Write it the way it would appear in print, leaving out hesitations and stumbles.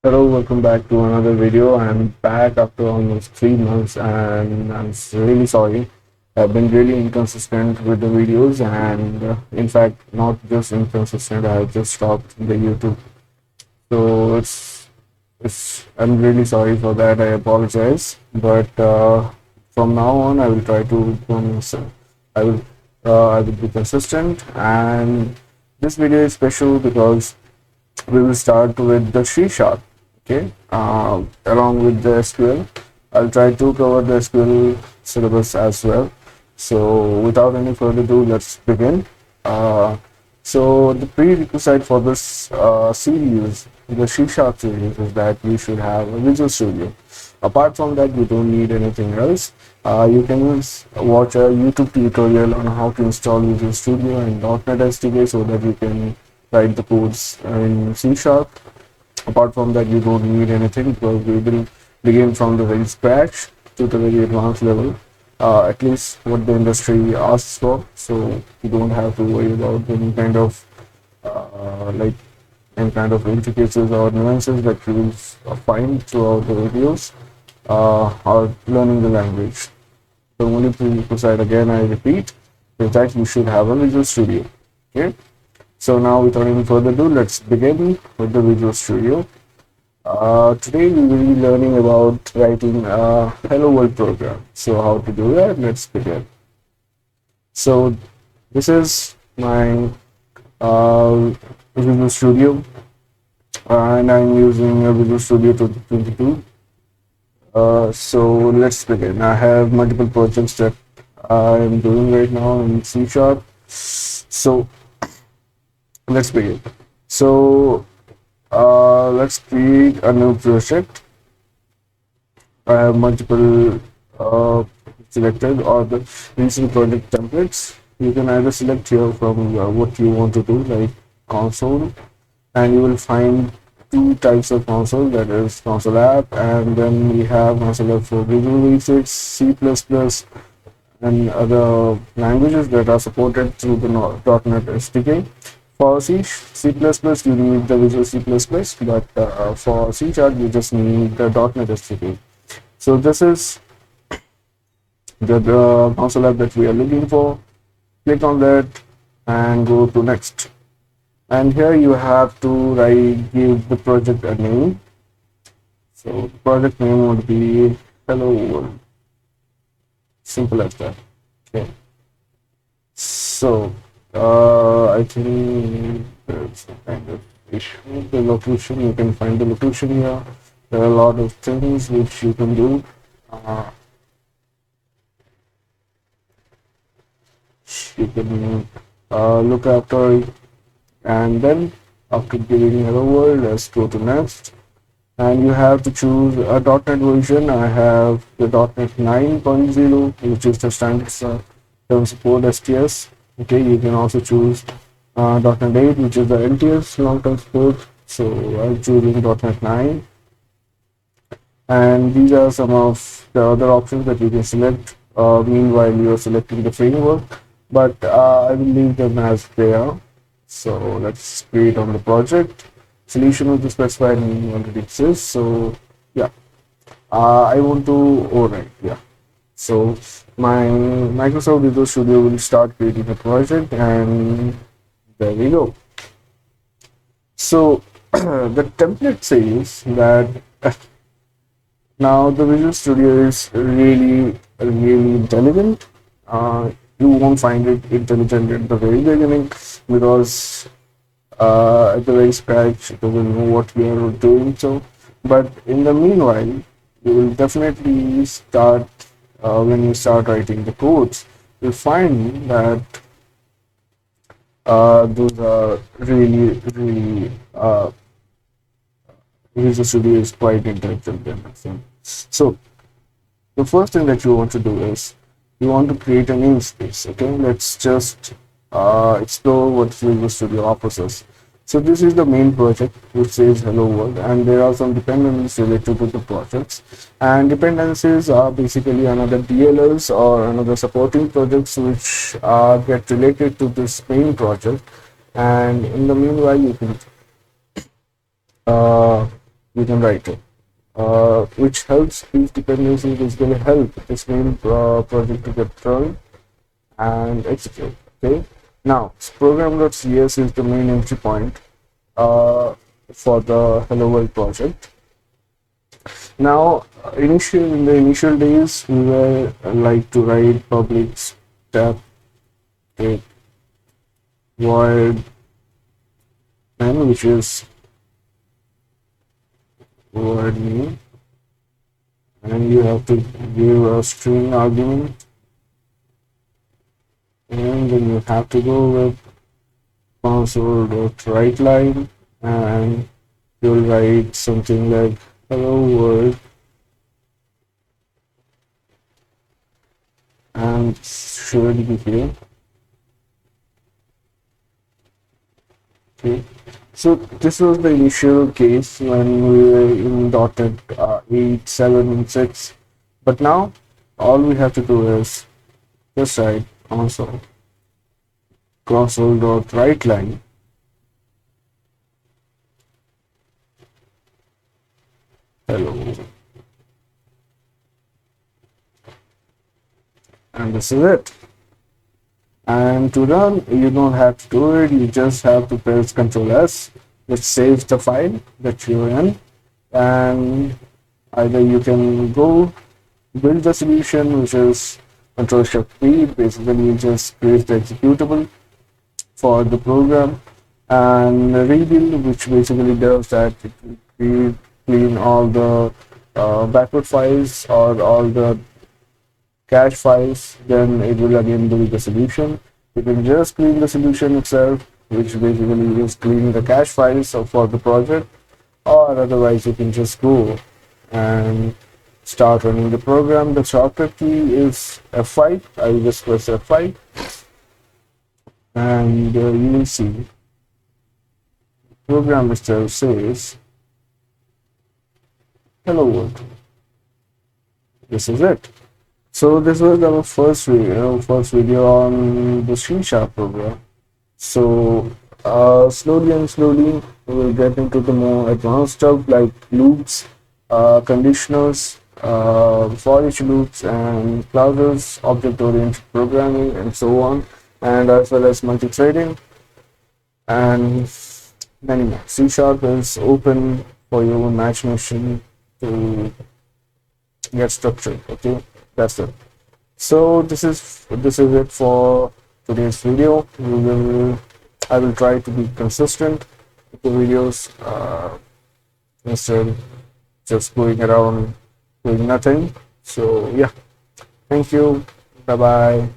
Hello, welcome back to another video. I'm back after almost 3 months and I'm really sorry. I've been really inconsistent with the videos and in fact, not just inconsistent, I just stopped the YouTube. So I'm really sorry for that. I apologize. But from now on, I will try to, I will, I will be consistent and this video is special because we will start with the C sharp, okay, along with the SQL. I'll try to cover the SQL syllabus as well. So without any further ado, let's begin. Uh, so the prerequisite for this series, the C sharp series, is that you should have a Visual Studio. Apart from that, you don't need anything else. You can watch a YouTube tutorial on how to install Visual Studio and .NET SDK so that you can write the codes in C sharp. Apart from that, you don't need anything because we will begin from the very scratch to the very advanced level, at least what the industry asks for. So you don't have to worry about any kind of like any kind of intricacies or nuances that you will find throughout the videos or learning the language. The only prerequisite, again, I repeat, is that you should have a Visual Studio. Okay. So now, without any further ado, let's begin with the Visual Studio. Today we will be learning about writing a Hello World program. So how to do that? Let's begin. So this is my Visual Studio, and I'm using a Visual Studio 2022. So let's begin. I have multiple projects that I am doing right now in C sharp. So let's begin. So let's create a new project. I have multiple selected or the recent project templates. You can either select here from what you want to do, like console, and you will find two types of console, that is console app, and then we have console app for Visual Basic, C++, and other languages that are supported through the .NET SDK. For C++, you need the Visual C++, but for C Sharp, you just need the .NET SDK. So this is the console app that we are looking for. Click on that and go to next. And here you have to give the project a name. So the project name would be Hello World. Simple as that. Okay. So I think there's some kind of issue. The location, you can find the location here. There are a lot of things which you can do. Uh, you can look after it, and then after giving hello world, let's go to next. And you have to choose a .NET version. I have the .NET 9.0, which is the standard term support STS. Okay, you can also choose .NET 8, which is the LTS long term support. So I'm choosing .NET 9, and these are some of the other options that you can select. Meanwhile, you are selecting the framework, but I will leave them as they are. So let's create on the project. Solution with the specified name already exists. So yeah, I want to overwrite. Yeah. So my Microsoft Visual Studio will start creating a project, and there we go. So the template says that now the Visual Studio is really intelligent. You won't find it intelligent at the very beginning because at the very scratch it doesn't know what we are doing. So, but in the meanwhile, you will definitely start when you start writing the codes. You'll find that those are really Visual Studio is quite intelligent and everything. So the first thing that you want to do is you want to create a namespace. Okay, let's just explore what Visual Studio offers us. So this is the main project which says hello world, and there are some dependencies related to the projects, and dependencies are basically another DLLs or another supporting projects which get related to this main project. And in the meanwhile, you can uh, you can write it, which helps these dependencies basically help this main project to get run and execute. Okay, now program.cs is the main entry point for the Hello World project. Now, in the initial days, we were like to write public step void name, which is void name, and you have to give a string argument, and then you have to go with console.writeLine, and you'll write something like hello world, and should be here. Okay, so this was the initial case when we were in .NET 8, 7, and 6. But now, all we have to do is just write console.writeLine. Hello. And this is it. And to run, you don't have to do it, you just have to press Ctrl S, which saves the file that you're in, and either you can go build the solution, which is Ctrl Shift P, basically you just create the executable for the program, and rebuild, which basically does that it will clean all the backward files or all the cache files, then it will again build the solution. You can just clean the solution itself, which basically is cleaning the cache files for the project, or otherwise you can just go and start running the program. The shortcut key is F5. I will just press F5, and you will see the program itself says hello world. This is it. So this was our first video on the C# program. So slowly and slowly we will get into the more advanced stuff like loops, conditionals, for each loops and classes, object-oriented programming, and so on, and as well as multi-threading and many more. C# is open for your imagination to get structured. Okay, that's it. So this is it for today's video. I will try to be consistent with the videos instead of just going around doing nothing. So yeah, thank you, bye bye.